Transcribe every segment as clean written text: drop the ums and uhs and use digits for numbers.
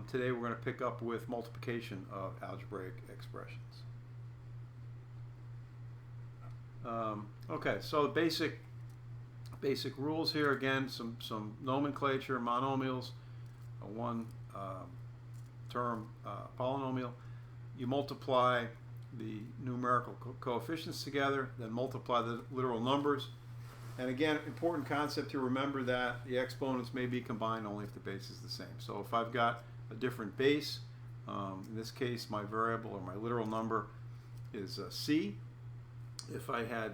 Today we're going to pick up with multiplication of algebraic expressions. Okay, so basic rules here. Again, some nomenclature, monomials, one term polynomial. You multiply the numerical coefficients together, then multiply the literal numbers. And again, important concept to remember that the exponents may be combined only if the base is the same. So if I've got a different base, in this case my variable or my literal number is c. If I had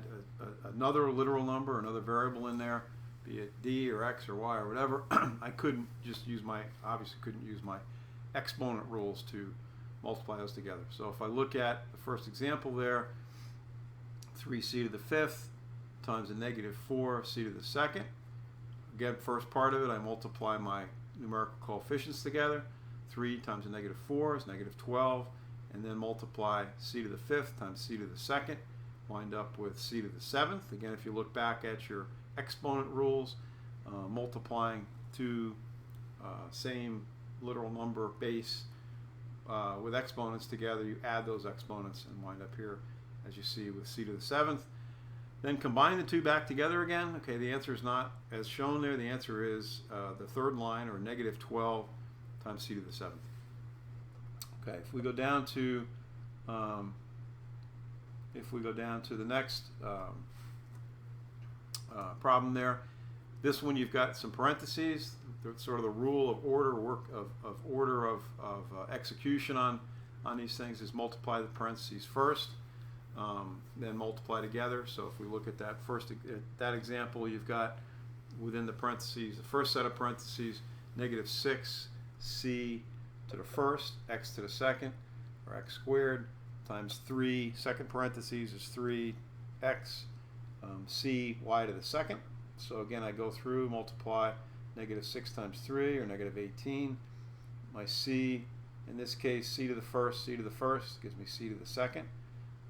another literal number, another variable in there, be it d or x or y or whatever, I couldn't just use obviously couldn't use my exponent rules to multiply those together. So if I look at the first example there, 3c to the fifth times a negative 4c to the second. Again, first part of it, I multiply my numerical coefficients together. 3 times a negative 4 is negative 12, and then multiply c to the fifth times c to the second. Wind up with c to the seventh. Again, if you look back at your exponent rules, multiplying two same literal number base with exponents together, you add those exponents and wind up here, as you see, with c to the seventh. Then combine the two back together again. Okay, the answer is not as shown there. The answer is the third line, or negative 12 times c to the seventh. Okay, if we go down to the next problem there, this one you've got some parentheses. Sort of the rule of order of execution on these things is multiply the parentheses first, then multiply together. So if we look at that example, you've got within the parentheses, the first set of parentheses, negative 6c to the first, x to the second, or x squared, times 3, second parentheses is 3x, c, y to the second. So again, I go through, multiply negative 6 times 3, or negative 18. My c, in this case, c to the first gives me c to the second.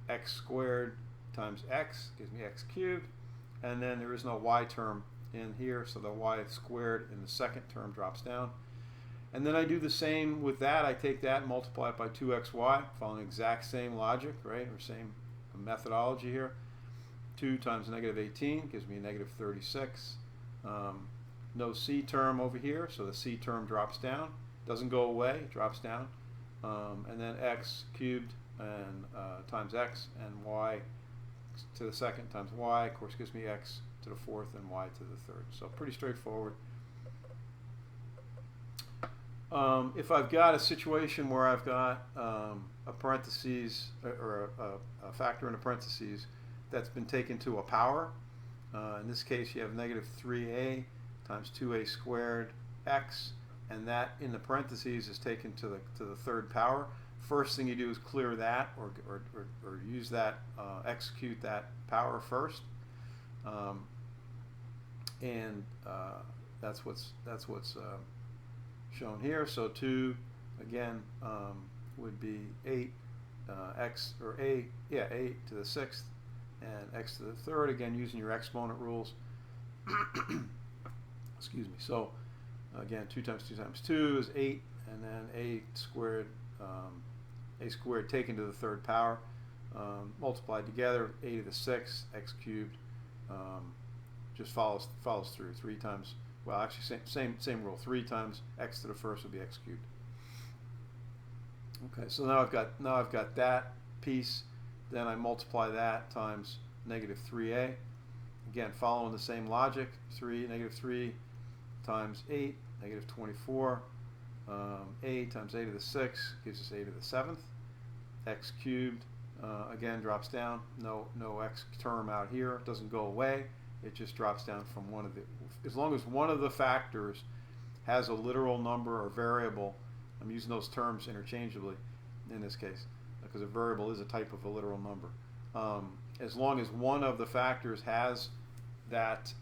X squared times x gives me x cubed. And then there is no y term in here, so the y squared in the second term drops down. And then I do the same with that. I take that and multiply it by 2xy, following the exact same logic, right, or same methodology here. 2 times negative 18 gives me a negative 36. No c term over here, so the c term drops down. Doesn't go away, it drops down. And then x cubed and times x, and y to the second times y, of course, gives me x to the fourth and y to the third. So pretty straightforward. If I've got a situation where I've got a parentheses or a factor in a parentheses that's been taken to a power, in this case you have negative 3a times 2a squared x, and that in the parentheses is taken to the third power. First thing you do is clear that, or use that, execute that power first, and that's what's shown here. So 2 again would be 8 x, or a to the sixth and x to the third, again using your exponent rules. Excuse me. So again, 2 times 2 times 2 is 8, and then a squared taken to the third power, multiplied together, a to the sixth, x cubed, just follows through. 3 times, well, actually same rule. 3 times x to the first would be x cubed. Okay, so now I've got that piece. Then I multiply that times negative 3a. Again, following the same logic. Negative 3 times 8, negative 24. A times a to the sixth gives us a to the seventh. X cubed again drops down. No x term out here. It doesn't go away. It just drops down from one of the. As long as one of the factors has a literal number or variable, I'm using those terms interchangeably in this case because a variable is a type of a literal number. As long as one of the factors has that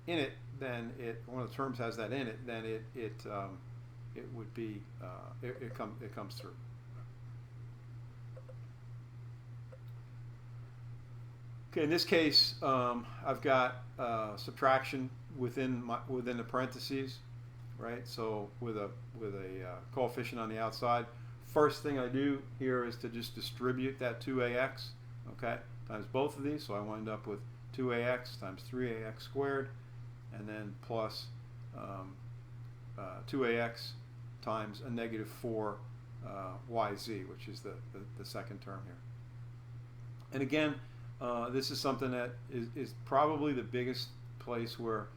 in it, then one of the terms has that in it, then it would be it comes through. Okay, in this case, I've got subtraction within the parentheses, right? So with a coefficient on the outside, first thing I do here is to just distribute that 2ax, okay, times both of these. So I wind up with 2ax times 3ax squared, and then plus 2ax times a negative 4 yz, which is the second term here. And again, this is something that is probably the biggest place where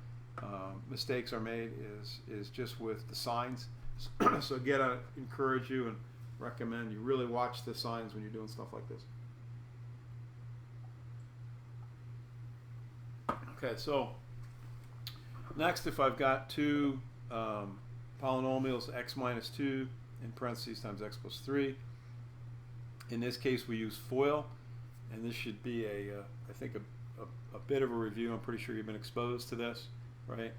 mistakes are made is just with the signs. So again, I encourage you and recommend you really watch the signs when you're doing stuff like this. Okay, so next, if I've got two polynomials, x minus 2 in parentheses times x plus 3, in this case we use FOIL, and this should be I think a bit of a review. I'm pretty sure you've been exposed to this, right?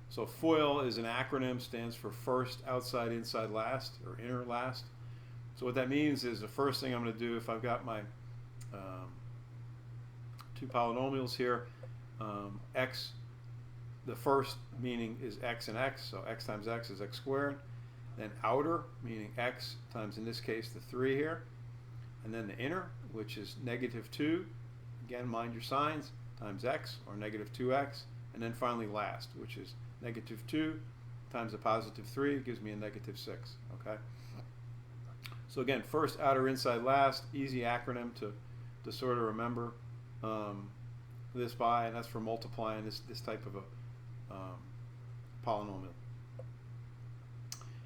So FOIL is an acronym, stands for first, outside, inside, last, or inner, last. So what that means is the first thing I'm going to do, if I've got my two polynomials here, x, the first meaning is x and x, so x times x is x squared. Then outer, meaning x times, in this case, the 3 here. And then the inner, which is negative 2, again, mind your signs, times x, or negative 2x. And then finally last, which is negative 2 times a positive 3 gives me a negative 6, okay? So again, first, outer, inside, last, easy acronym to sort of remember this by, and that's for multiplying this type of a polynomial.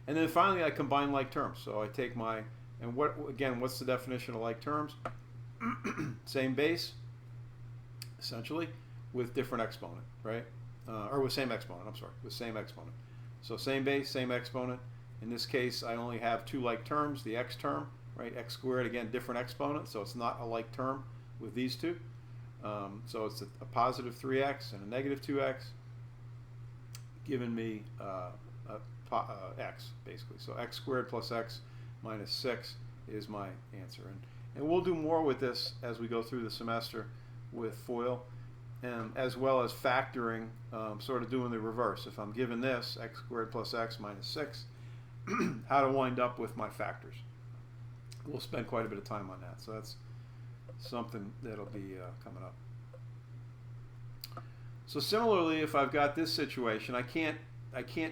And then finally, I combine like terms. So I take my, and what's the definition of like terms? Same base, essentially, with different exponent, right? Or with same exponent, I'm sorry, with same exponent. So same base, same exponent. In this case, I only have two like terms, the x term, right? X squared, again, different exponent, so it's not a like term with these two. So it's a positive 3x and a negative 2x, giving me x, basically. So x squared plus x minus 6 is my answer. And we'll do more with this as we go through the semester with FOIL, as well as factoring, sort of doing the reverse. If I'm given this, x squared plus x minus 6, how to wind up with my factors. We'll spend quite a bit of time on that. So that's something that'll be coming up. So similarly, if I've got this situation, I can't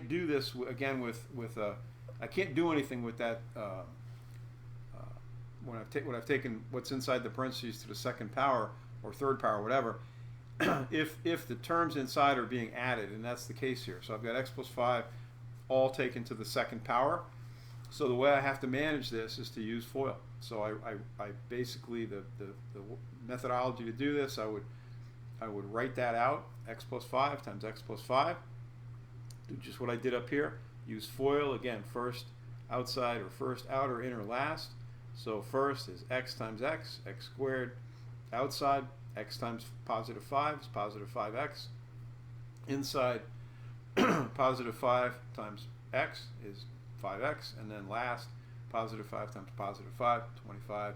do this again with I can't do anything with that when I've taken what's inside the parentheses to the second power or third power, whatever. if the terms inside are being added, and that's the case here. So I've got x plus 5 all taken to the second power. So the way I have to manage this is to use FOIL. So I basically, the methodology to do this, I would write that out, x plus 5 times x plus 5. Do just what I did up here. Use FOIL, again, first outside or first outer, inner, last. So first is x times x, x squared. Outside, x times positive 5 is positive 5x. Inside, positive 5 times x is 5x. And then last, positive 5 times positive 5, 25.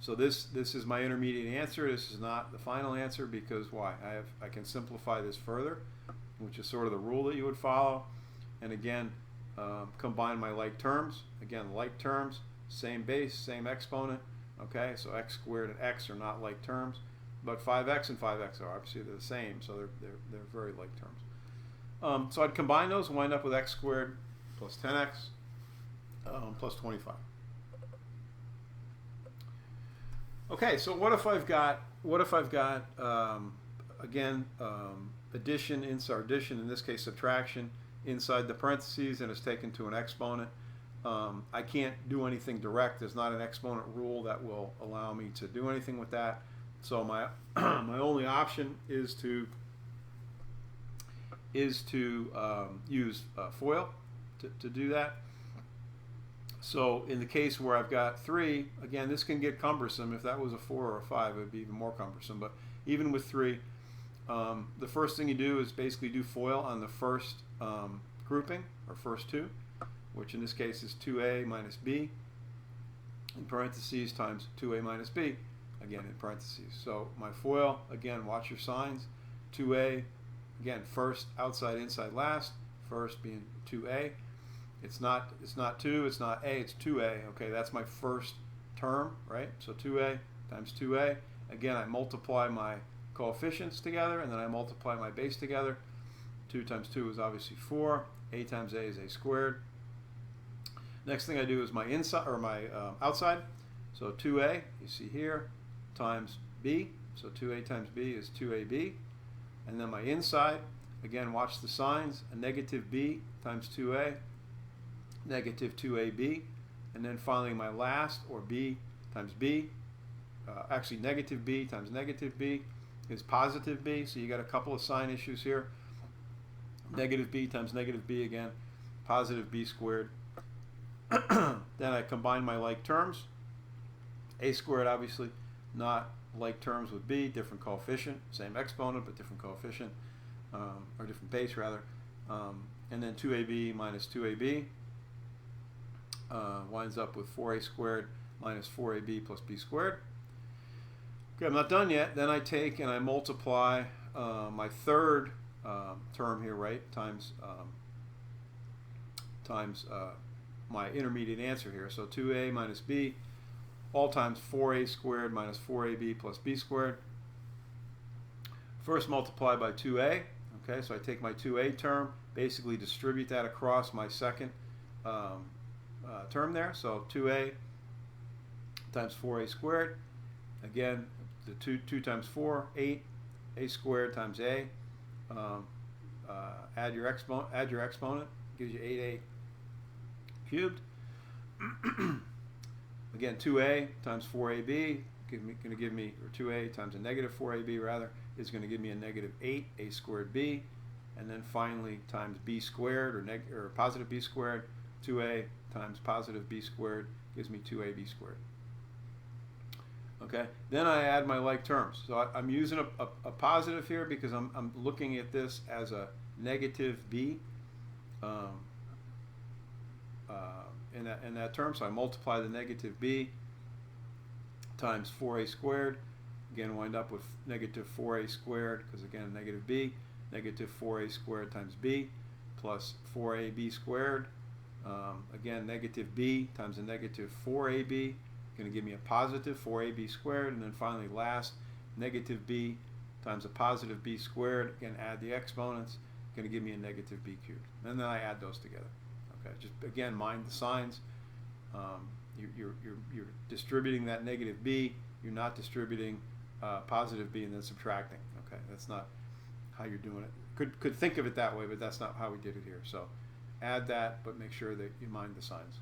So this is my intermediate answer. This is not the final answer because why? I can simplify this further, which is sort of the rule that you would follow. And again, combine my like terms. Again, like terms, same base, same exponent. Okay, so x squared and x are not like terms, but 5x and 5x are obviously the same, so they're very like terms. So I'd combine those and wind up with x squared plus 10x plus 25. Okay, so what if I've got again, addition inside addition, in this case subtraction inside the parentheses, and it's taken to an exponent. I can't do anything direct. There's not an exponent rule that will allow me to do anything with that. So my my only option is to use FOIL to do that. So in the case where I've got 3, again, this can get cumbersome. If that was a 4 or a 5, it would be even more cumbersome. But even with 3, the first thing you do is basically do FOIL on the first grouping, or first 2, which in this case is 2a minus b, in parentheses, times 2a minus b, again in parentheses. So my FOIL, again, watch your signs. 2a, again, first, outside, inside, last. first being 2a. It's not 2, it's not a, it's 2a. Okay, that's my first term, right? So 2a times 2a. Again, I multiply my coefficients together, and then I multiply my base together. 2 times 2 is obviously 4. A times a is a squared. Next thing I do is my inside or my outside. So 2a, you see here, times b. So 2a times b is 2ab. And then my inside, again, watch the signs. A negative b times 2a, negative 2ab. And then finally my last, or b times b. Actually, negative b times negative b is positive b. So you got a couple of sign issues here. Negative b times negative b again, positive b squared. Then I combine my like terms. A squared, obviously, not like terms with b, different coefficient, same exponent, but different coefficient, or different base, rather. And then 2ab minus 2ab winds up with 4a squared minus 4ab plus b squared. Okay, I'm not done yet. Then I take and I multiply my third term here, right, times my intermediate answer here. So 2a minus b, all times 4a squared minus 4ab plus b squared. First multiply by 2a. Okay, so I take my 2a term, basically distribute that across my second term there. So 2a times 4a squared. Again, the 2 times 4, 8. A squared times a. Add your exponent, gives you 8a cubed. Again, 2a times 4ab going to give me, or 2a times a negative 4ab rather, is going to give me a negative 8a squared b. And then finally times b squared, or positive b squared. 2a times positive b squared gives me 2ab squared. Okay, then I add my like terms. So I'm using a positive here because I'm looking at this as a negative b in that term. So I multiply the negative b times 4a squared. Again, wind up with negative 4a squared because, again, negative b. Negative 4a squared times b plus 4ab squared. Again, negative b times a negative 4ab. Going to give me a positive 4ab squared. And then finally, last, negative b times a positive b squared. Again, add the exponents. Going to give me a negative b cubed. And then I add those together. Okay, just again, mind the signs. You're distributing that negative b. You're not distributing positive b and then subtracting. Okay, that's not how you're doing it. Could think of it that way, but that's not how we did it here. So add that, but make sure that you mind the signs.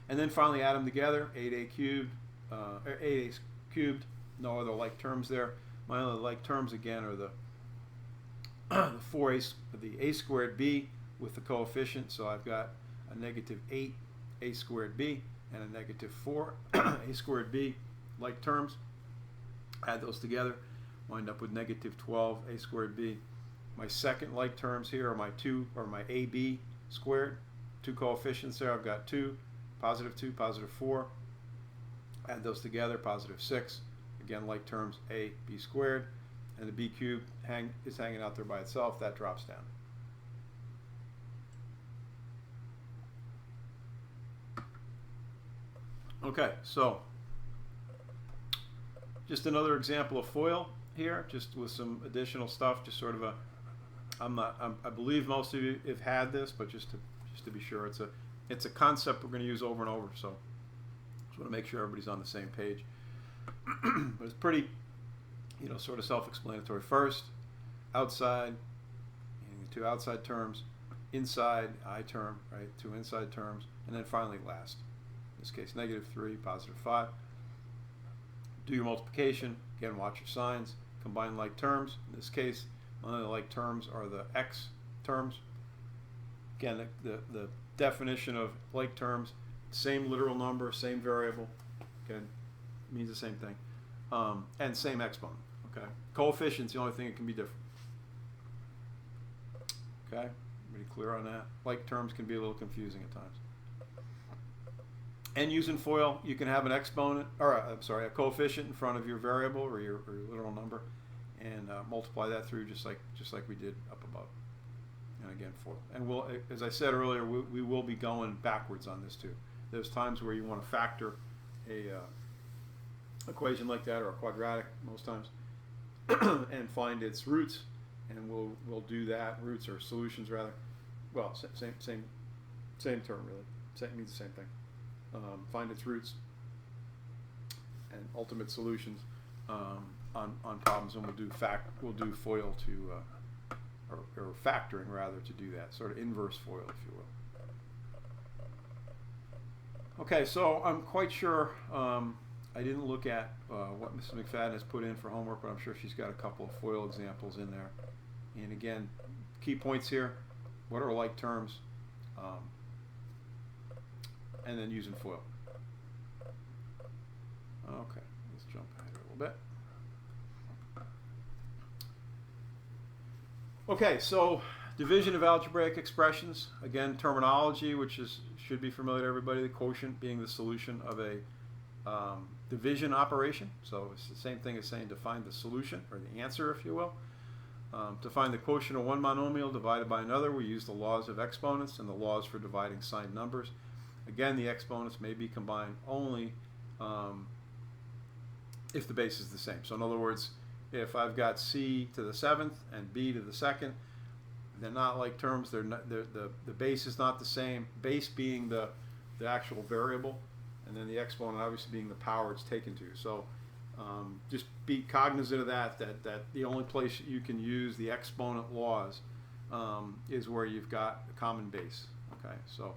And then finally add them together. 8a cubed, or 8a cubed. No other like terms there. My only like terms again are the 4a, the a squared b with the coefficient. So I've got a negative 8a squared b and a negative 4 a squared b like terms. Add those together. Wind up with negative 12 a squared b. My second like terms here are my ab squared. Two coefficients there. I've got 2, positive 2, positive 4. Add those together, positive 6. Again, like terms, a b squared. And the b cubed is hanging out there by itself. That drops down. Okay, so just another example of FOIL here, just with some additional stuff, just sort of a, I believe most of you have had this, but just to be sure, it's a concept we're going to use over and over, so just want to make sure everybody's on the same page. But it's pretty, sort of self-explanatory. First, outside, the two outside terms, inside, I term, right, two inside terms, and then finally last. In this case, negative 3, positive 5. Do your multiplication. Again, watch your signs. Combine like terms. In this case, one of the like terms are the x terms. Again, the definition of like terms, same literal number, same variable. Okay, means the same thing. And same exponent. Okay, coefficient's the only thing that can be different. Okay, everybody clear on that? Like terms can be a little confusing at times. And using FOIL, you can have an exponent, or a coefficient in front of your variable or your literal number, and multiply that through just like we did up above. and again FOIL. And we'll, as I said earlier, we will be going backwards on this too. There's times where you want to factor a equation like that, or a quadratic most times, and find its roots, and we'll do that. Roots or solutions rather. Well, same term really. Means the same thing. Find its roots and ultimate solutions on problems, and we'll do FOIL to or factoring rather to do that, sort of inverse FOIL, if you will. Okay, so I'm quite sure I didn't look at what Mrs. McFadden has put in for homework, but I'm sure she's got a couple of FOIL examples in there. And again, key points here: what are like terms, and then using FOIL. Okay, let's jump ahead a little bit. Okay, so division of algebraic expressions. Again, terminology, which should be familiar to everybody. The quotient being the solution of a division operation. So it's the same thing as saying to find the solution, or the answer, if you will. To find the quotient of one monomial divided by another, we use the laws of exponents and the laws for dividing signed numbers. Again, the exponents may be combined only if the base is the same. So in other words, if I've got c to the 7th and b to the 2nd, they're not like terms. The base is not the same. Base being the actual variable, and then the exponent obviously being the power it's taken to. So just be cognizant of that the only place you can use the exponent laws is where you've got a common base. Okay, so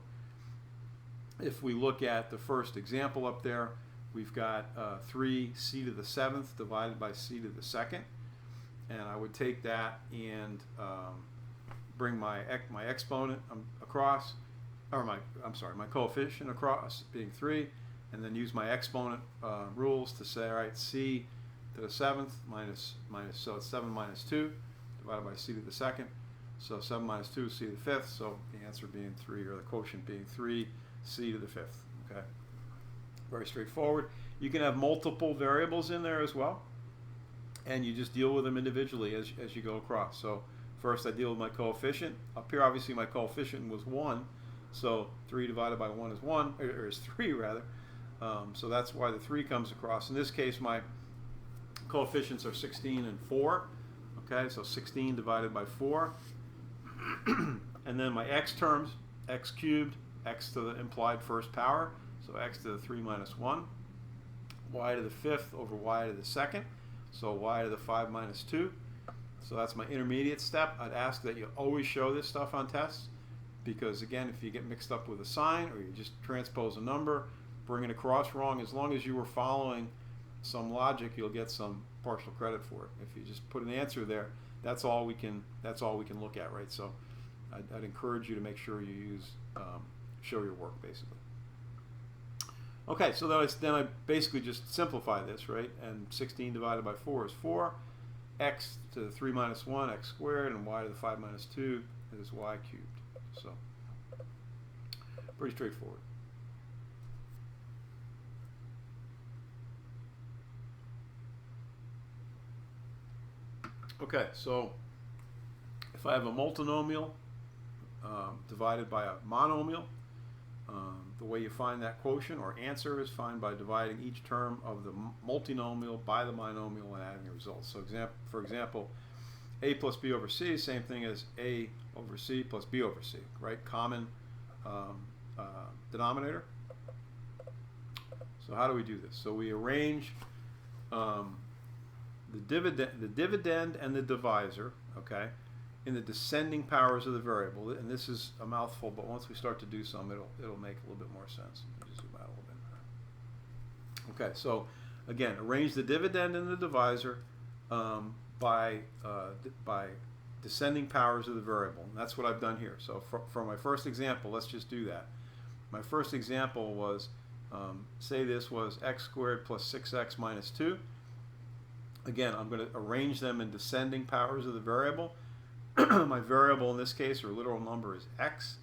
if we look at the first example up there, we've got 3c to the 7th divided by c to the 2nd, and I would take that and bring my exponent across, or my coefficient across, being 3, and then use my exponent rules to say, all right, c to the 7th minus, so it's 7 minus 2 divided by c to the 2nd, so 7 minus 2 is c to the 5th, so the answer being 3, or the quotient being 3, c to the 5th. Okay, very straightforward. You can have multiple variables in there as well, and you just deal with them individually as you go across. So first I deal with my coefficient. Up here obviously my coefficient was 1, so 3 divided by 1 is 1, or is 3 rather. So that's why the 3 comes across. In this case my coefficients are 16 and 4. Okay, so 16 divided by 4. And then my x terms, x cubed, x to the implied first power, so x to the 3 minus 1, y to the 5th over y to the 2nd, so y to the 5 minus 2. So that's my intermediate step. I'd ask that you always show this stuff on tests, because again, if you get mixed up with a sign or you just transpose a number, bring it across wrong, as long as you were following some logic, you'll get some partial credit for it. If you just put an answer there, that's all we can look at, right? So I'd encourage you to make sure you use show your work, basically. Okay, so then I basically just simplify this, right? And 16 divided by 4 is 4. X to the 3 minus 1, x squared, and y to the 5 minus 2 is y cubed. So pretty straightforward. Okay, so if I have a multinomial divided by a monomial, the way you find that quotient or answer is found by dividing each term of the multinomial by the binomial and adding the results. So for example, a plus b over c, same thing as a over c plus b over c, right? Common denominator. So how do we do this? So we arrange the dividend and the divisor, okay, in the descending powers of the variable. And this is a mouthful, but once we start to do some, it'll make a little bit more sense. Let me just zoom out a little bit. Okay, so again, arrange the dividend and the divisor by descending powers of the variable. And that's what I've done here. So for my first example, let's just do that. My first example was, say this was x squared plus 6x minus 2. Again, I'm going to arrange them in descending powers of the variable. My variable in this case, or literal number, is x.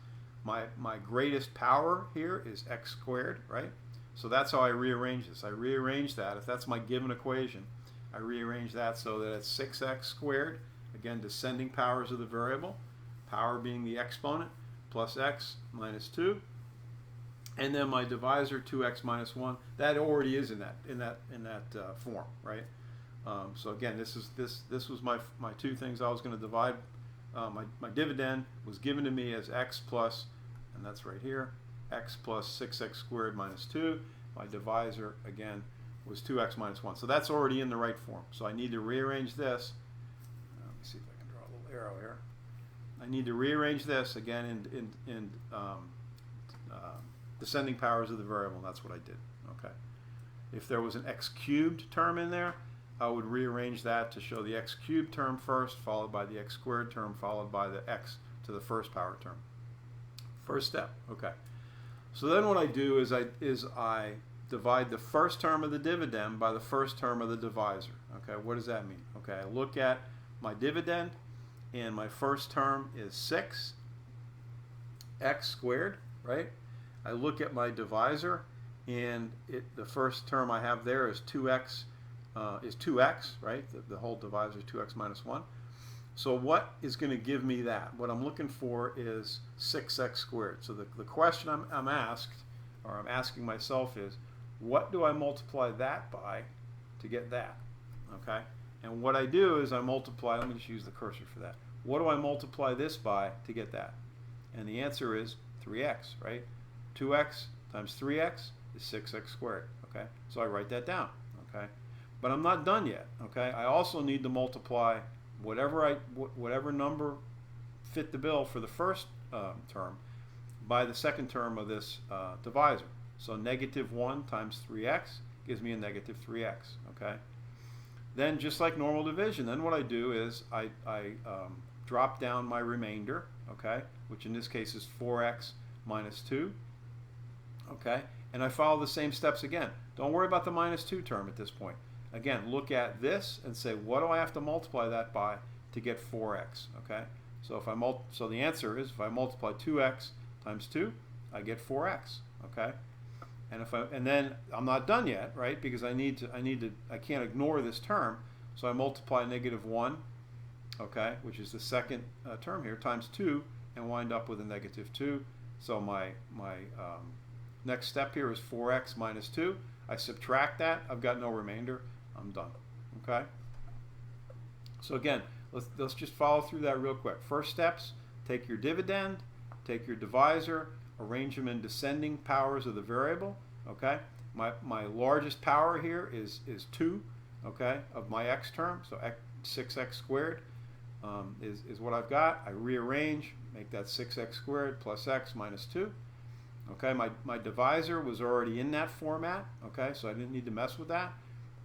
My greatest power here is x squared, right? So that's how I rearrange this. I rearrange that. If that's my given equation, I rearrange that so that it's 6x squared, again, descending powers of the variable, power being the exponent, plus x minus 2. And then my divisor, 2x minus 1, that already is in that form, right? So again, this was my two things I was going to divide. My dividend was given to me as x plus, and that's right here, x plus 6x squared minus 2. My divisor, again, was 2x minus 1. So that's already in the right form. So I need to rearrange this. Let me see if I can draw a little arrow here. I need to rearrange this again in descending powers of the variable, and that's what I did. Okay. If there was an x cubed term in there, I would rearrange that to show the x cubed term first, followed by the x squared term, followed by the x to the first power term. First step. Okay. So then what I do is I divide the first term of the dividend by the first term of the divisor. Okay. What does that mean? Okay. I look at my dividend, and my first term is 6x squared, right? I look at my divisor, and the first term I have there is 2x, right? The whole divisor is 2x minus 1. So what is going to give me that? What I'm looking for is 6x squared. So the question I'm asking myself is, what do I multiply that by to get that? Okay? And what I do is I multiply, let me just use the cursor for that. What do I multiply this by to get that? And the answer is 3x, right? 2x times 3x is 6x squared, okay? So I write that down, okay? But I'm not done yet, okay? I also need to multiply whatever number fit the bill for the first term by the second term of this divisor. So negative 1 times 3x gives me a negative 3x, okay? Then just like normal division, then what I do is I drop down my remainder, okay? Which in this case is 4x minus 2. Okay, and I follow the same steps again. Don't worry about the minus 2 term at this point. Again, look at this and say, what do I have to multiply that by to get 4x? Okay, so so the answer is if I multiply 2x times 2, I get 4x. Okay, and then I'm not done yet, right? Because I can't ignore this term, so I multiply negative 1, okay, which is the second term here, times 2, and wind up with a negative 2. So my next step here is 4x minus 2. I subtract that. I've got no remainder. I'm done. Okay? So again, let's just follow through that real quick. First steps, take your dividend, take your divisor, arrange them in descending powers of the variable. Okay? My largest power here is 2, okay, of my x term. So 6x squared is what I've got. I rearrange, make that 6x squared plus x minus 2. Okay, my divisor was already in that format, okay, so I didn't need to mess with that.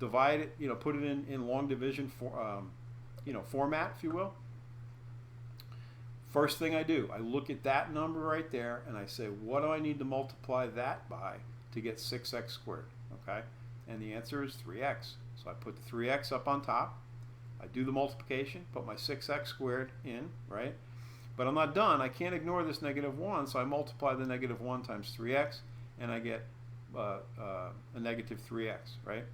Divide it, put it in long division format, if you will. First thing I do, I look at that number right there and I say, what do I need to multiply that by to get 6x squared, okay? And the answer is 3x. So I put the 3x up on top. I do the multiplication, put my 6x squared in, right? But I'm not done. I can't ignore this negative 1, so I multiply the negative 1 times 3x, and I get a negative 3x, right?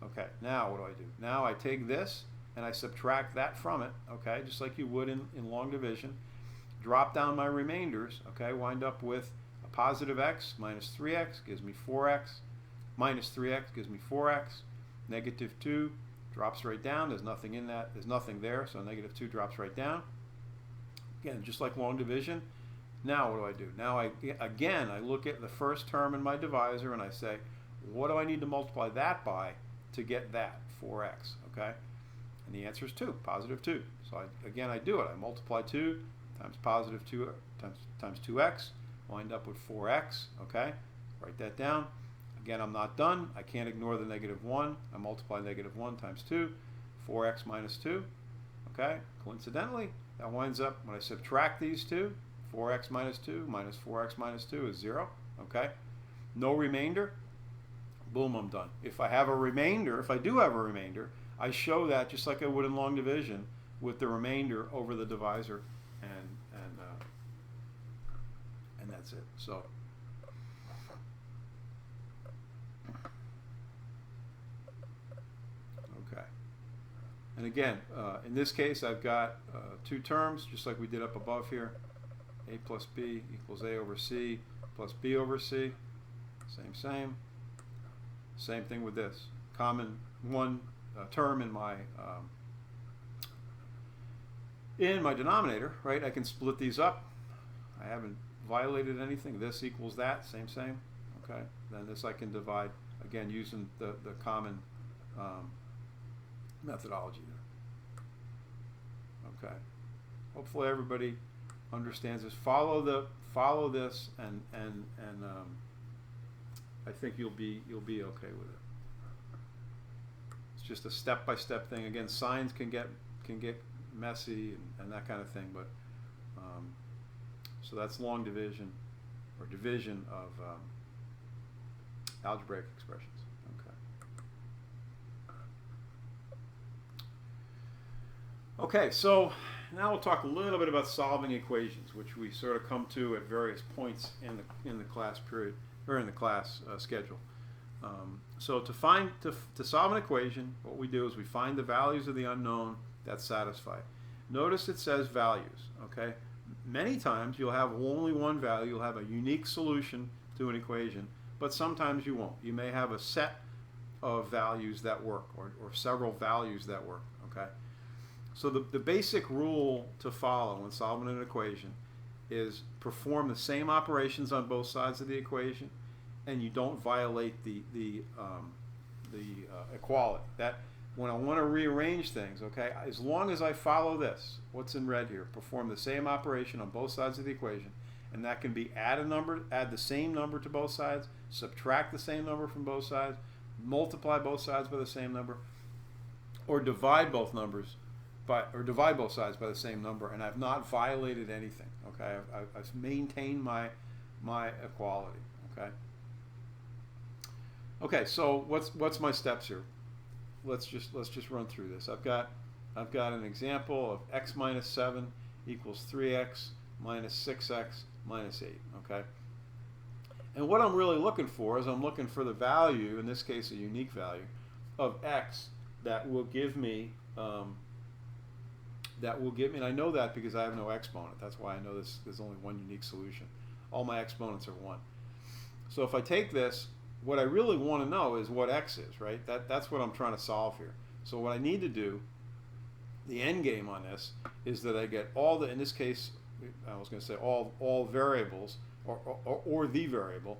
Okay, now what do? Now I take this, and I subtract that from it, okay, just like you would in long division. Drop down my remainders, okay, wind up with a positive x minus 3x gives me 4x, minus 3x gives me 4x, negative 2 drops right down. There's nothing in that. There's nothing there, so negative 2 drops right down. Again, just like long division. Now what do? Now I look at the first term in my divisor and I say, what do I need to multiply that by to get that, 4x, okay? And the answer is 2, positive 2. So I do it. I multiply 2 times positive 2 times 2x, wind up with 4x, okay? Write that down. Again, I'm not done. I can't ignore the negative 1. I multiply negative 1 times 2, 4x minus 2, okay? Coincidentally, that winds up, when I subtract these two, 4x minus 2 minus 4x minus 2 is 0, okay? No remainder, boom, I'm done. If I have a remainder, if I do have a remainder, I show that just like I would in long division with the remainder over the divisor, and that's it. So okay. And again, in this case, I've got two terms, just like we did up above here. A plus B equals A over C plus B over C. Same. Same thing with this. Common one term in my denominator, right? I can split these up. I haven't violated anything. This equals that, same. Okay. Then this I can divide, again, using the common methodology there. Okay. Hopefully everybody understands this. Follow this, and I think you'll be okay with it. It's just a step-by-step thing. Again, signs can get messy and that kind of thing, but so that's long division or division of algebraic expressions. Okay, so now we'll talk a little bit about solving equations, which we sort of come to at various points in the class period or in the class schedule. So to solve an equation, what we do is we find the values of the unknown that satisfy. Notice it says values. Okay, many times you'll have only one value. You'll have a unique solution to an equation, but sometimes you won't. You may have a set of values that work, or several values that work. Okay. So the basic rule to follow when solving an equation is perform the same operations on both sides of the equation, and you don't violate the equality. That when I want to rearrange things, okay, as long as I follow this, what's in red here, perform the same operation on both sides of the equation, and that can be add the same number to both sides, subtract the same number from both sides, multiply both sides by the same number, or divide both sides by the same number, and I've not violated anything. Okay, I've maintained my equality. Okay. Okay, so what's my steps here? Let's just run through this. I've got an example of x minus 7 equals 3x minus 6x minus 8. Okay. And what I'm really looking for is I'm looking for the value, in this case a unique value, of x that will give me and I know that because I have no exponent. That's why I know there's only one unique solution. All my exponents are 1. So if I take this, what I really want to know is what x is, right? That's what I'm trying to solve here. So what I need to do, the end game on this, is that I get all the, in this case, I was going to say all variables, or the variable,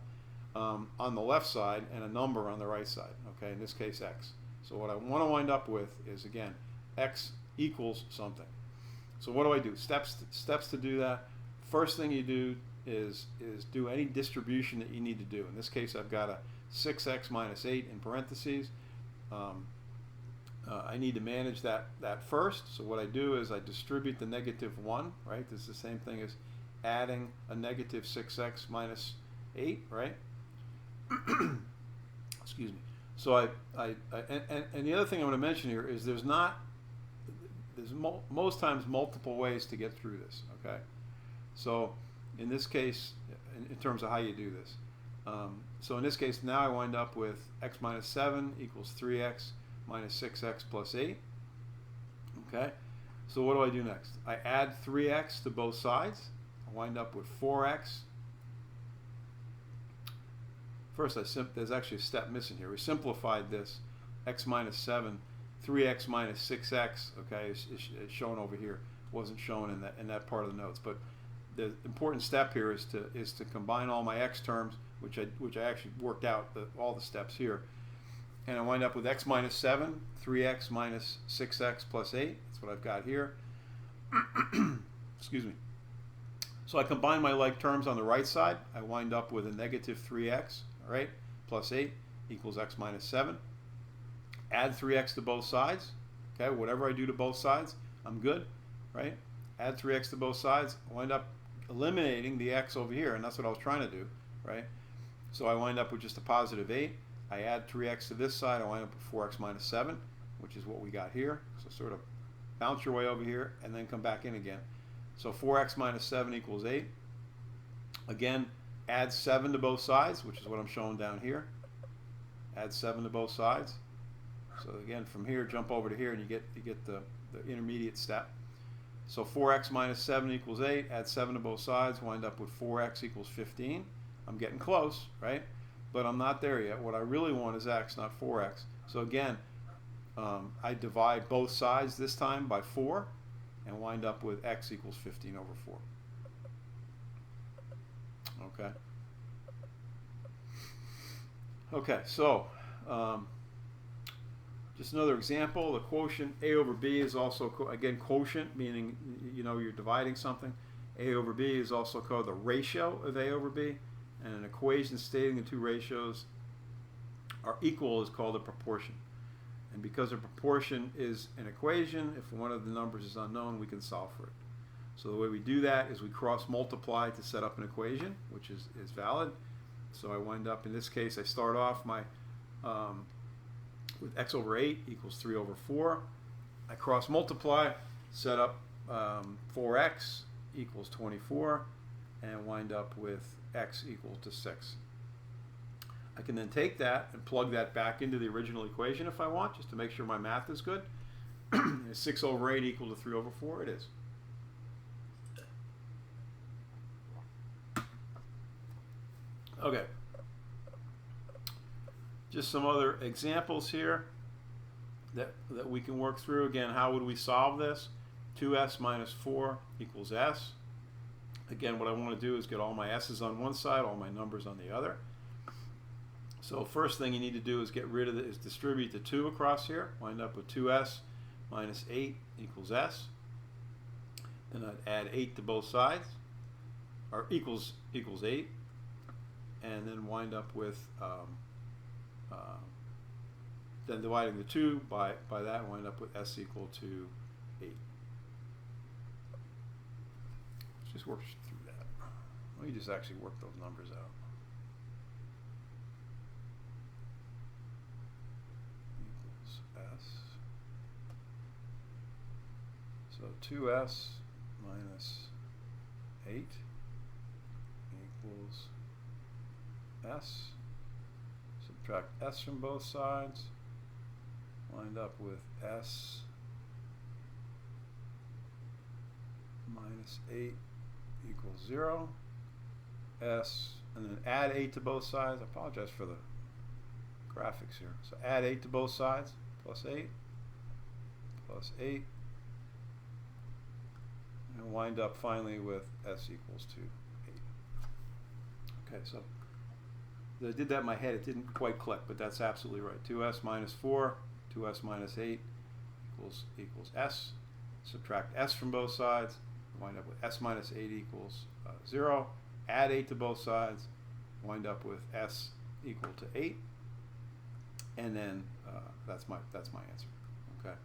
on the left side and a number on the right side, okay? In this case, x. So what I want to wind up with is, again, x equals something. So what do I do? Steps to do that. First thing you do is do any distribution that you need to do. In this case, I've got a 6x minus 8 in parentheses. I need to manage that first. So what I do is I distribute the negative 1, right? This is the same thing as adding a negative 6x minus 8, right? Excuse me. So and the other thing I'm going to mention here is there's most times multiple ways to get through this, okay? So in this case, in terms of how you do this, so in this case now I wind up with x minus 7 equals 3x minus 6x plus 8, okay? So what do I do next? I add 3x to both sides. I wind up with 4x. First, there's actually a step missing here. We simplified this. X minus 7, 3x minus 6x, okay, is shown over here. Wasn't shown in that part of the notes. But the important step here is to combine all my x terms, which I actually worked out all the steps here. And I wind up with x minus 7, 3x minus 6x plus 8. That's what I've got here. Excuse me. So I combine my like terms on the right side. I wind up with a negative 3x, all right, plus 8 equals x minus 7. Add 3x to both sides. Okay, whatever I do to both sides, I'm good, right? Add 3x to both sides. I wind up eliminating the x over here, and that's what I was trying to do, right? So I wind up with just a positive 8. I add 3x to this side. I wind up with 4x minus 7, which is what we got here. So sort of bounce your way over here and then come back in again. So 4x minus 7 equals 8. Again, add 7 to both sides, which is what I'm showing down here. Add 7 to both sides. So again, from here, jump over to here, and you get the intermediate step. So 4x minus 7 equals 8. Add 7 to both sides. Wind up with 4x equals 15. I'm getting close, right? But I'm not there yet. What I really want is x, not 4x. So again, I divide both sides this time by 4 and wind up with x equals 15 over 4. Okay. Okay, so just another example. The quotient a over b is also, again, quotient, meaning you're dividing something. A over b is also called the ratio of a over b, and an equation stating the two ratios are equal is called a proportion. And because a proportion is an equation, if one of the numbers is unknown, we can solve for it. So the way we do that is we cross multiply to set up an equation, which is valid. So I wind up, in this case, I start off my with x over 8 equals 3 over 4. I cross multiply, set up 4x equals 24, and wind up with x equal to 6. I can then take that and plug that back into the original equation if I want, just to make sure my math is good. Is 6 over 8 equal to 3 over 4? It is. Okay. Just some other examples here that we can work through. Again, how would we solve this? 2s minus 4 equals s. Again, what I want to do is get all my s's on one side, all my numbers on the other. So first thing you need to do is get rid of is distribute the 2 across here. Wind up with 2s minus 8 equals s. Then I'd add 8 to both sides, or equals 8. And then wind up with then dividing the 2 by that, wind up with s equal to 8. Let's just work through that. Let me just actually work those numbers out. Equals s. So 2s minus 8 equals s. Subtract s from both sides. Wind up with s minus 8 equals 0. S, and then add 8 to both sides. I apologize for the graphics here. So add 8 to both sides. Plus 8. Plus 8. And wind up finally with s equals to 8. Okay, so I did that in my head. It didn't quite click, but that's absolutely right. 2s minus 4, 2s minus 8 equals s. Subtract s from both sides. Wind up with s minus 8 equals 0. Add 8 to both sides. Wind up with s equal to 8. And then that's my answer. Okay.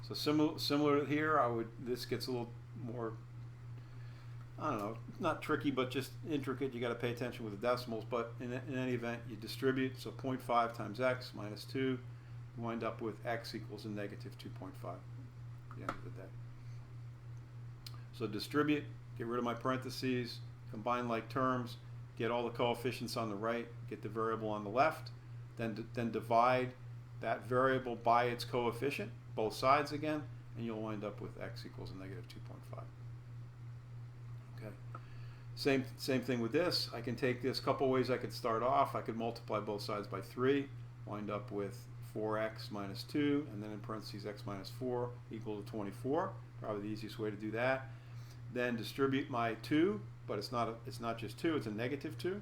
So similar here, this gets a little more, I don't know, not tricky, but just intricate. You got to pay attention with the decimals, but in any event, you distribute. So 0.5 times x minus 2, you wind up with x equals a negative 2.5 at the end of the day. So distribute, get rid of my parentheses, combine like terms, get all the coefficients on the right, get the variable on the left, then divide that variable by its coefficient, both sides again, and you'll wind up with x equals a negative 2.5. Okay. Same thing with this. I can take this a couple ways. I could start off. I could multiply both sides by 3, wind up with 4x minus 2, and then in parentheses x minus 4 equal to 24. Probably the easiest way to do that. Then distribute my 2, but it's not just 2, it's a negative 2.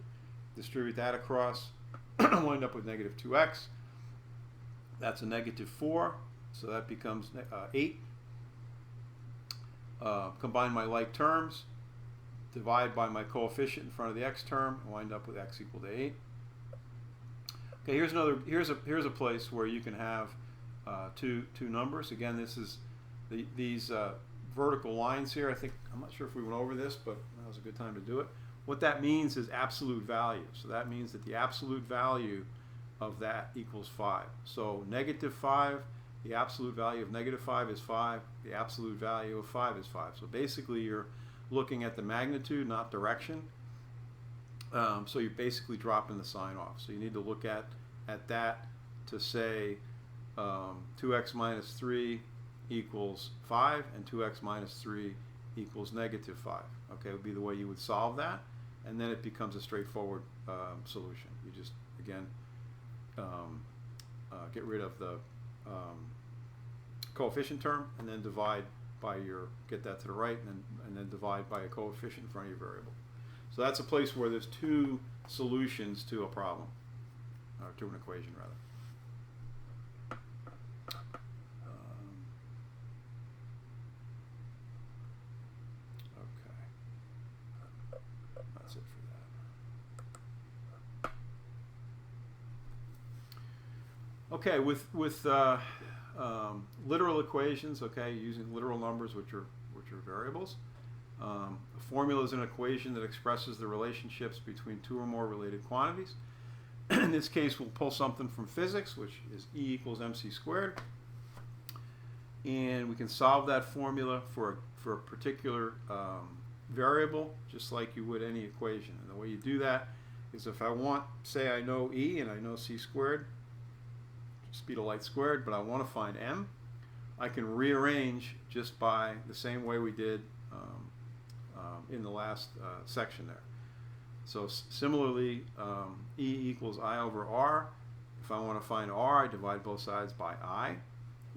Distribute that across, wind up with negative 2x. That's a negative 4, so that becomes 8. Combine my like terms, divide by my coefficient in front of the x term, and wind up with x equal to 8. Okay, here's a place where you can have two numbers. Again, this is these vertical lines here. I'm not sure if we went over this, but that was a good time to do it. What that means is absolute value. So that means that the absolute value of that equals 5. So negative 5, the absolute value of negative 5 is 5. The absolute value of 5 is 5. So basically you're looking at the magnitude, not direction. So you're basically dropping the sign off. So you need to look at that to say 2x minus 3 equals 5, and 2x minus 3 equals negative 5. Okay, would be the way you would solve that, and then it becomes a straightforward solution. You just, again, get rid of the coefficient term, and then divide by get that to the right, and then divide by a coefficient in front of your variable. So that's a place where there's two solutions to a problem, or to an equation rather. Okay, that's it for that. Okay, with literal equations, okay, using literal numbers, which are variables. A formula is an equation that expresses the relationships between two or more related quantities. In this case, we'll pull something from physics, which is E equals mc squared, and we can solve that formula for a particular variable, just like you would any equation. And the way you do that is, if I want, say I know E and I know c squared, speed of light squared, but I want to find m, I can rearrange just by the same way we did in the last section there. So similarly, E equals I over R. If I want to find R, I divide both sides by I.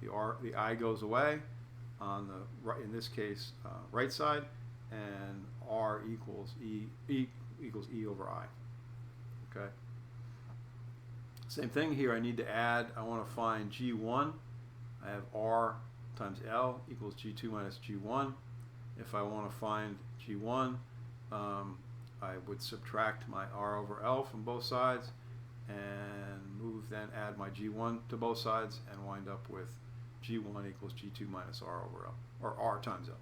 The I goes away on the right, in this case, right side, and R equals E equals E over I. Okay. Same thing here. I need to add. I want to find G1. I have R times L equals G2 minus G1. If I want to find G1, I would subtract my R over L from both sides, and add my G1 to both sides, and wind up with G1 equals G2 minus R over L, or R times L.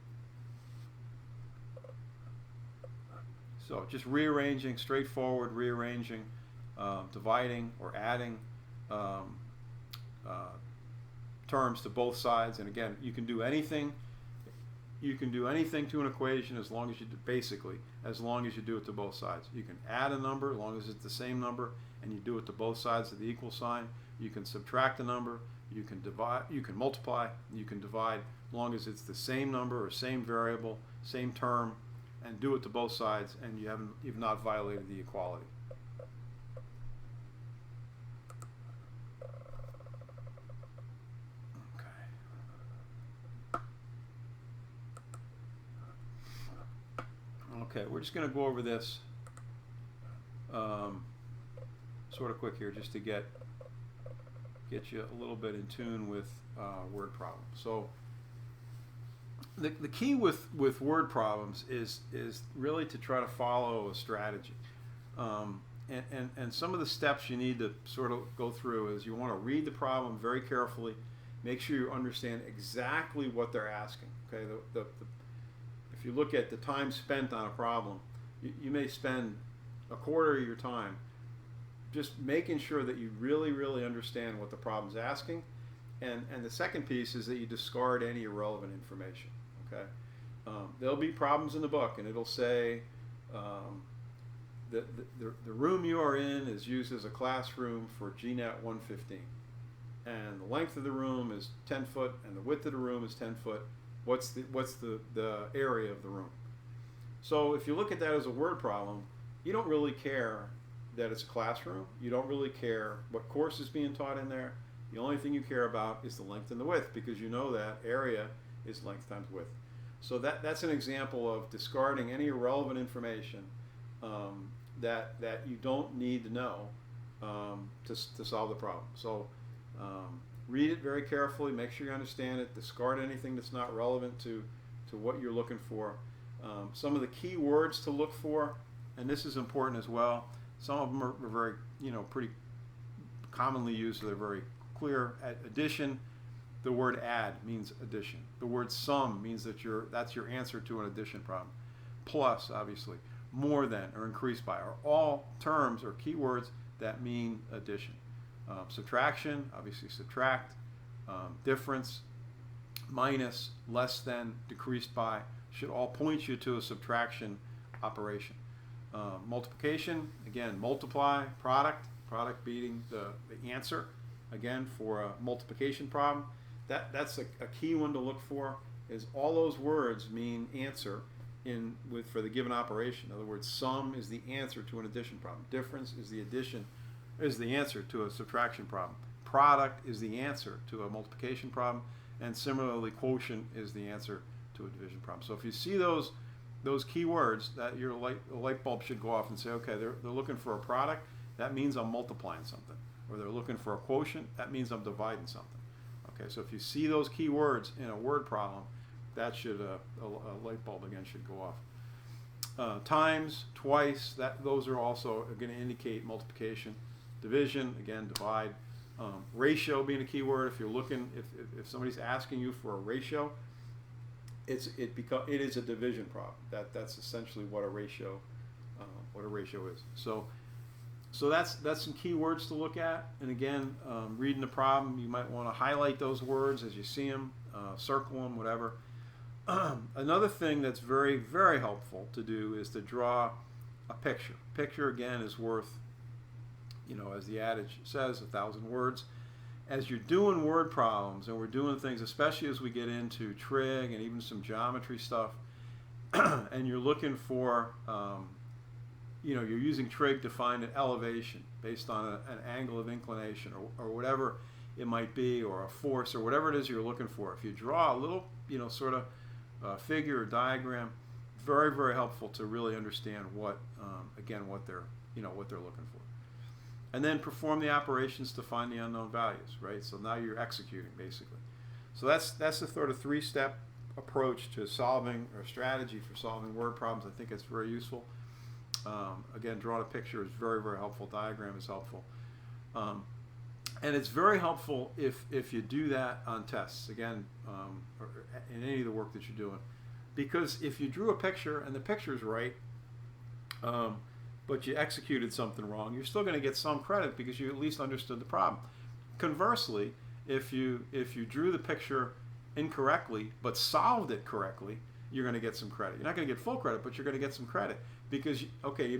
So just rearranging, straightforward rearranging, dividing or adding terms to both sides. And again, you can do anything. You can do anything to an equation as long as you do, basically, as long as you do it to both sides. You can add a number as long as it's the same number, and you do it to both sides of the equal sign. You can subtract a number. You can divide. You can multiply. You can divide as long as it's the same number or same variable, same term, and do it to both sides, and you've not violated the equality. Okay, we're just going to go over this sort of quick here, just to get you a little bit in tune with word problems. So the key with word problems is really to try to follow a strategy. And some of the steps you need to sort of go through is, you want to read the problem very carefully, make sure you understand exactly what they're asking. Okay, if you look at the time spent on a problem, you may spend a quarter of your time just making sure that you really understand what the problem's asking. And the second piece is that you discard any irrelevant information. Okay, there'll be problems in the book, and it'll say the room you are in is used as a classroom for GNET 115, and the length of the room is 10 foot, and the width of the room is 10 foot. What's the area of the room? So if you look at that as a word problem, you don't really care that it's a classroom. You don't really care what course is being taught in there. The only thing you care about is the length and the width, because you know that area is length times width. So that's an example of discarding any irrelevant information that you don't need to know to solve the problem. So read it very carefully, make sure you understand it, discard anything that's not relevant to what you're looking for. Some of the key words to look for, and this is important as well, some of them are very, pretty commonly used, so they're very clear. Addition, the word add means addition. The word sum means that's your answer to an addition problem. Plus, obviously, more than or increased by are all terms or keywords that mean addition. Subtraction, obviously subtract. Difference, minus, less than, decreased by, should all point you to a subtraction operation. Multiplication, again, multiply, product beating the answer. again, for a multiplication problem. That's a key one to look for, is all those words mean answer for the given operation. In other words, sum is the answer to an addition problem. Difference is the answer to a subtraction problem. Product is the answer to a multiplication problem. And similarly, quotient is the answer to a division problem. So if you see those key words, that your light bulb should go off and say, okay, they're looking for a product. That means I'm multiplying something. Or they're looking for a quotient. That means I'm dividing something. Okay, so if you see those key words in a word problem, that should a light bulb again should go off. Times, twice, those are also going to indicate multiplication. Division, again, divide. Ratio being a key word. If you're looking, if somebody's asking you for a ratio, it is a division problem. That's essentially what a ratio is. So that's some key words to look at. And again, reading the problem, you might want to highlight those words as you see them, circle them, whatever. Another thing that's very, very helpful to do is to draw a picture. Picture, again, is worth, as the adage says, 1,000 words. As you're doing word problems, and we're doing things, especially as we get into trig and even some geometry stuff, and you're looking for, you're using trig to find an elevation based on an angle of inclination or whatever it might be, or a force, or whatever it is you're looking for. If you draw a little, sort of figure or diagram, very, very helpful to really understand what they're looking for. And then perform the operations to find the unknown values, right? So now you're executing, basically. So that's the sort of three-step approach to solving, or strategy for solving word problems. I think it's very useful. Again, drawing a picture is very, very helpful. Diagram is helpful. And it's very helpful if you do that on tests, again, or in any of the work that you're doing. Because if you drew a picture and the picture's right, but you executed something wrong, you're still going to get some credit because you at least understood the problem. Conversely, if you drew the picture incorrectly but solved it correctly, you're going to get some credit. You're not going to get full credit, but you're going to get some credit because you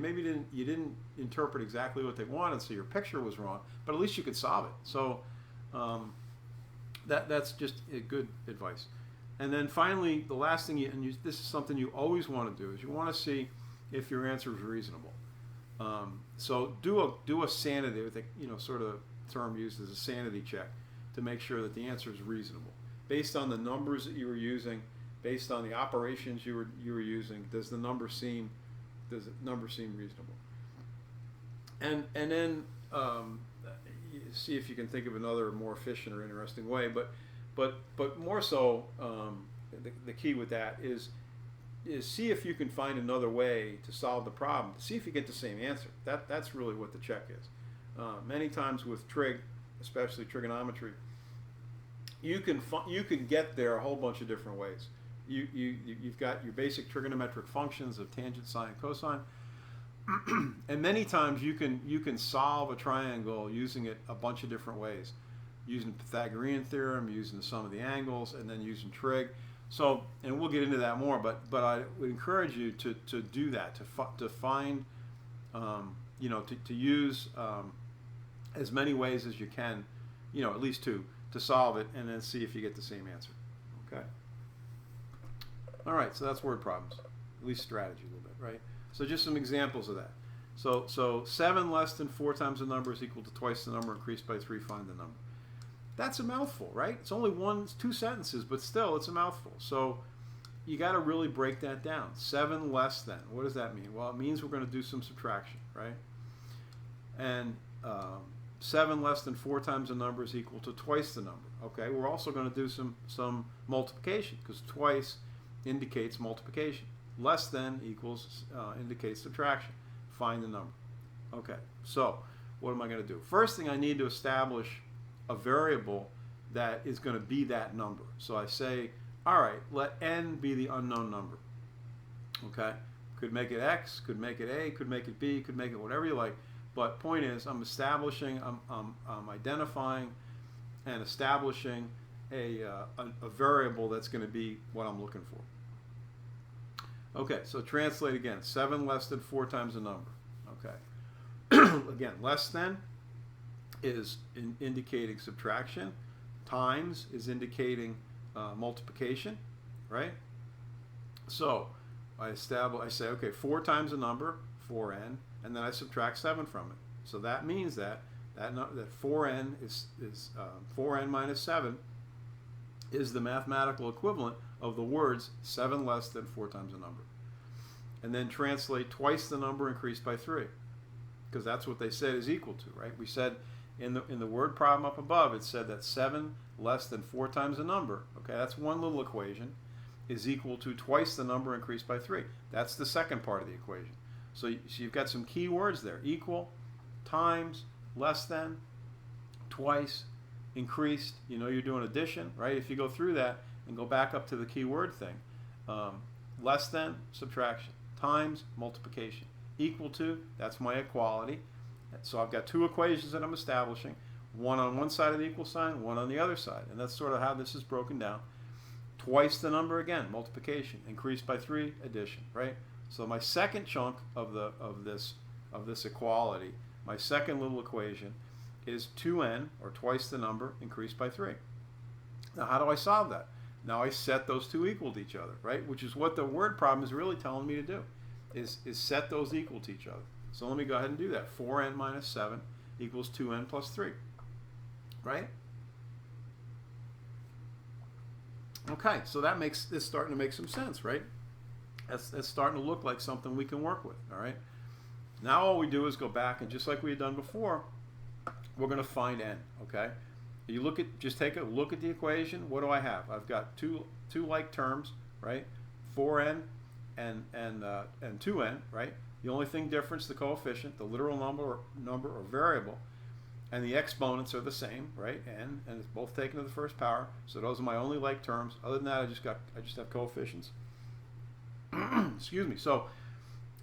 maybe didn't interpret exactly what they wanted, so your picture was wrong, but at least you could solve it. So that's just a good advice. And then finally, the last thing, this is something you always want to do, is you want to see if your answer is reasonable. So do a sanity, sort of term used as a sanity check, to make sure that the answer is reasonable based on the numbers that you were using, based on the operations you were using. Does the number seem reasonable? And then see if you can think of another more efficient or interesting way. But more so, the key with that is see if you can find another way to solve the problem. See if you get the same answer. That's really what the check is. Many times with trig, especially trigonometry, you can get there a whole bunch of different ways. You've got your basic trigonometric functions of tangent, sine, and cosine, and many times you can solve a triangle using it a bunch of different ways, using the Pythagorean theorem, using the sum of the angles, and then using trig. So, and we'll get into that more, but I would encourage you to do that, to find, to use as many ways as you can, at least two, to solve it, and then see if you get the same answer. Okay. All right, so that's word problems, at least strategy a little bit, right? So just some examples of that. So 7 less than 4 times the number is equal to twice the number increased by 3, find the number. That's a mouthful, right? It's only 2 sentences, but still, it's a mouthful. So you got to really break that down. 7 less than. What does that mean? Well, it means we're going to do some subtraction, right? And 7 less than 4 times the number is equal to twice the number. Okay, we're also going to do some multiplication, because twice indicates multiplication. Less than equals indicates subtraction. Find the number. Okay, so what am I going to do? First thing, I need to establish a variable that is going to be that number. So I say, all right, let n be the unknown number. Okay, could make it x, could make it a, could make it b, could make it whatever you like. But point is, I'm identifying and establishing a variable that's going to be what I'm looking for. Okay, so translate again. 7 less than 4 times the number. Okay. Again, less than is indicating subtraction. Times is indicating multiplication, right? So I say, okay, 4 times a number, 4n, and then I subtract 7 from it. So that means that 4n is 4n minus 7 is the mathematical equivalent of the words 7 less than 4 times a number. And then translate twice the number increased by 3, because that's what they said is equal to, right? We said in the word problem up above, it said that 7 less than 4 times a number, okay, that's one little equation, is equal to twice the number increased by 3. That's the second part of the equation. So you've got some key words there: equal, times, less than, twice, increased. You know you're doing addition, right? If you go through that and go back up to the keyword thing, less than, subtraction, times, multiplication, equal to, that's my equality. So I've got 2 equations that I'm establishing, one on one side of the equal sign, one on the other side, and that's sort of how this is broken down. Twice the number again, multiplication, increased by 3, addition, right? So my second chunk of this equality, my second little equation, is 2n, or twice the number, increased by 3. Now how do I solve that? Now I set those two equal to each other, right? Which is what the word problem is really telling me to do, is set those equal to each other. So let me go ahead and do that. 4n minus 7 equals 2n plus 3, right? Okay, so that makes this starting to make some sense, right? That's starting to look like something we can work with, all right? Now all we do is go back, and just like we had done before, we're going to find n, okay? You just take a look at the equation. What do I have? I've got two like terms, right? 4n and 2n, right? The only thing difference, the coefficient, the literal number or variable, and the exponents are the same, right? n, and it's both taken to the first power. So those are my only like terms. Other than that, I just have coefficients. Excuse me. So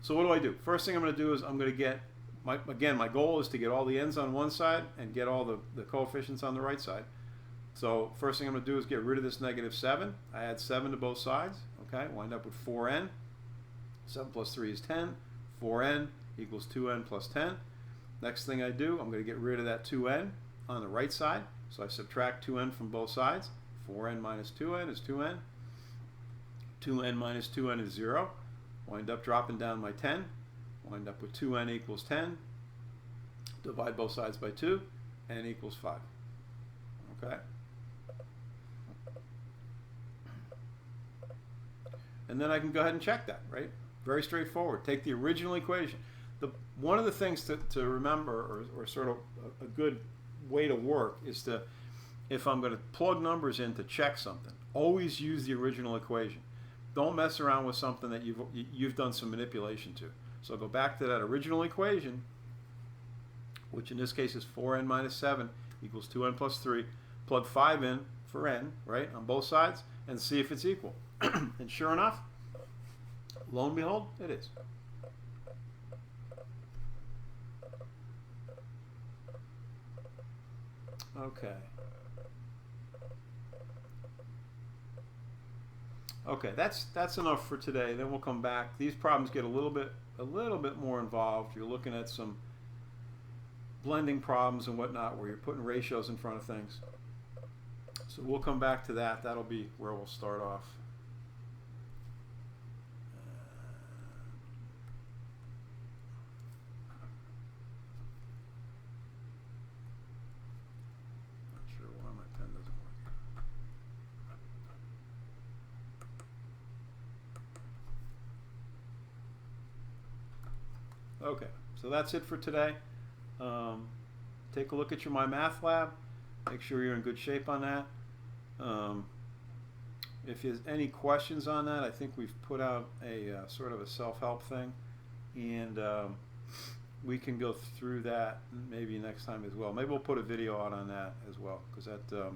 what do? First thing I'm going to do is I'm going to get my goal is to get all the n's on one side and get all the coefficients on the right side. So first thing I'm going to do is get rid of this negative 7. I add 7 to both sides. Okay, wind up with 4n. 7 plus 3 is 10. 4n equals 2n plus 10. Next thing I do, I'm going to get rid of that 2n on the right side. So I subtract 2n from both sides. 4n minus 2n is 2n. 2n minus 2n is 0. Wind up dropping down my 10. Wind up with 2n equals 10. Divide both sides by 2. N equals 5. Okay. And then I can go ahead and check that, right? Very straightforward. Take the original equation. One of the things to remember, or sort of a good way to work, is to, if I'm going to plug numbers in to check something, always use the original equation. Don't mess around with something that you've done some manipulation to. So go back to that original equation, which in this case is 4n minus 7 equals 2n plus 3. Plug 5 in for n, right, on both sides, and see if it's equal. And sure enough, lo and behold, it is. Okay. Okay, that's enough for today. Then we'll come back. These problems get a little bit more involved. You're looking at some blending problems and whatnot, where you're putting ratios in front of things. So we'll come back to that. That'll be where we'll start off. Not sure why my pen doesn't work. Okay, so that's it for today. Take a look at your My Math Lab. Make sure you're in good shape on that. If there's any questions on that, I think we've put out a sort of a self-help thing, and we can go through that maybe next time as well. Maybe we'll put a video out on that as well, because that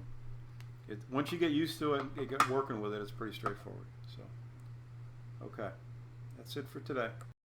once you get used to it and get working with it, it's pretty straightforward. So, okay, that's it for today.